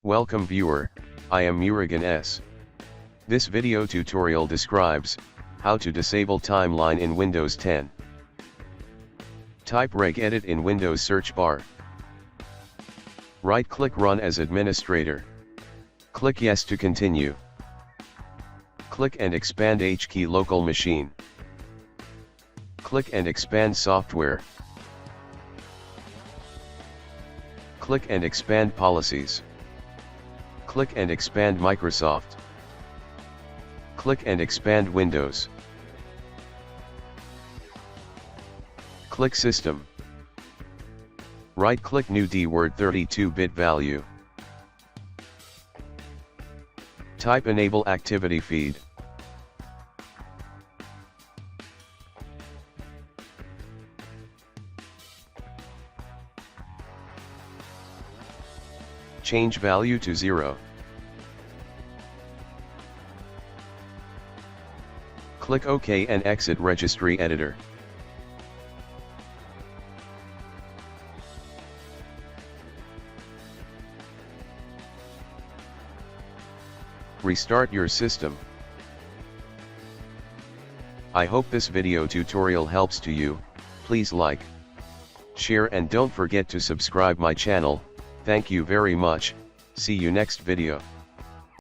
Welcome viewer, I am Murugan S. This video tutorial describes how to disable timeline in Windows 10. Type regedit in Windows search bar. Right-click Run as administrator. Click Yes to continue. Click and expand HKey local machine. Click and expand software. Click and expand policies. Click and expand Microsoft. Click and expand Windows. Click System. Right-click New DWORD 32-bit value. Type Enable Activity Feed. Change value to 0. Click OK and exit Registry Editor. Restart your system. I hope this video tutorial helps to you. Please like, share and don't forget to subscribe my channel. Thank you very much. See you next video.